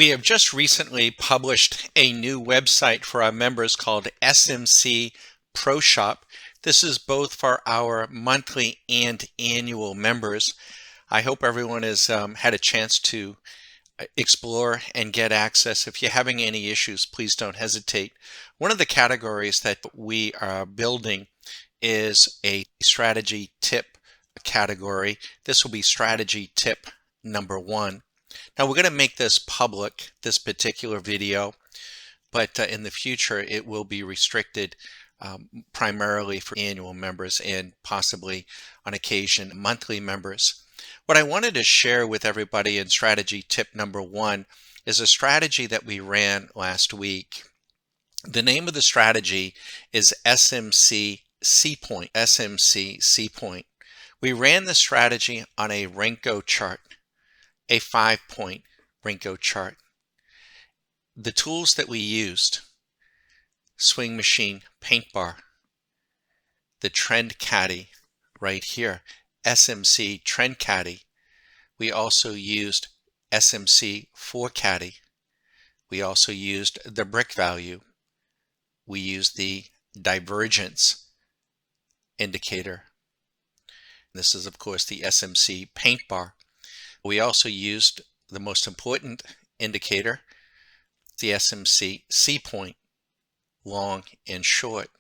We have just recently published a new website for our members called SMC Pro Shop. This is both for our monthly and annual members. I hope everyone has had a chance to explore and get access. If you're having any issues, please don't hesitate. One of the categories that we are building is a strategy tip category. This will be strategy tip number 1. Now we're going to make this public, this particular video, but in the future it will be restricted primarily for annual members and possibly on occasion monthly members. What I wanted to share with everybody in strategy tip number 1 is a strategy that we ran last week. The name of the strategy is SMC C Point. SMC C Point. We ran the strategy on a Renko chart, a 5-point Renko chart. The tools that we used: Swing Machine Paint Bar, the Trend Caddy right here, SMC Trend Caddy. We also used SMC 4 Caddy. We also used the brick value. We used the divergence indicator. This is, of course, the SMC Paint Bar. We also used the most important indicator, the SMC C Point, long and short.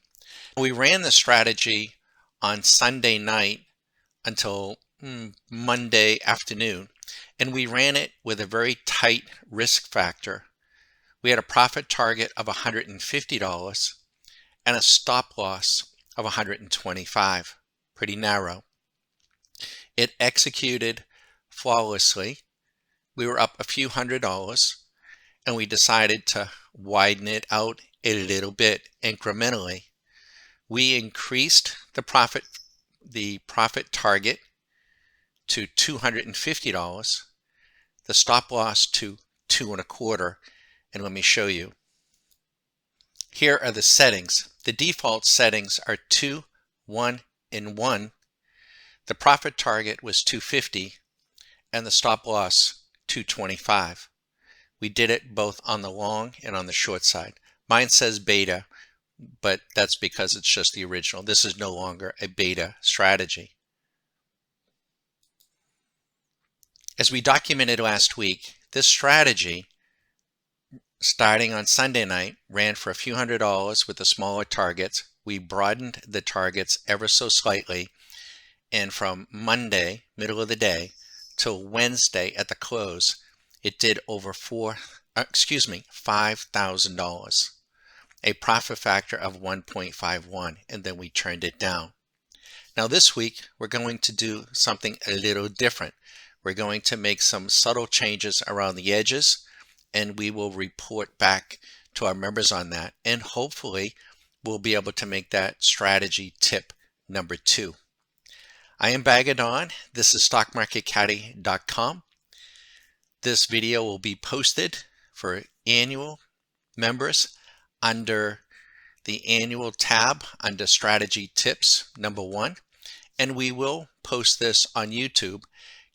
We ran the strategy on Sunday night until Monday afternoon, and we ran it with a very tight risk factor. We had a profit target of $150 and a stop loss of $125, pretty narrow. It executed flawlessly. We were up a few $100s, and we decided to widen it out a little bit incrementally. We increased the profit target to $250, the stop loss to $2.25, and let me show you. Here are the settings. The default settings are 2, 1, and 1. The profit target was $250 and the stop loss $225. We did it both on the long and on the short side. Mine says beta, but that's because it's just the original. This is no longer a beta strategy. As we documented last week, this strategy, starting on Sunday night, ran for a few $100s with the smaller targets. We broadened the targets ever so slightly, and from Monday, middle of the day, till Wednesday at the close, it did over $5,000, a profit factor of 1.51, and then we turned it down. Now this week, we're going to do something a little different. We're going to make some subtle changes around the edges, and we will report back to our members on that, and hopefully we'll be able to make that strategy tip number 2. I am Bagadon. This is StockMarketCaddy.com. This video will be posted for annual members under the annual tab under strategy tips number 1, and we will post this on YouTube,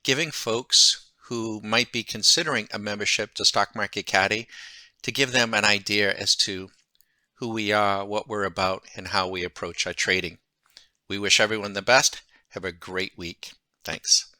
giving folks who might be considering a membership to Stock Market Caddy to give them an idea as to who we are, what we're about, and how we approach our trading. We wish everyone the best. Have a great week. Thanks.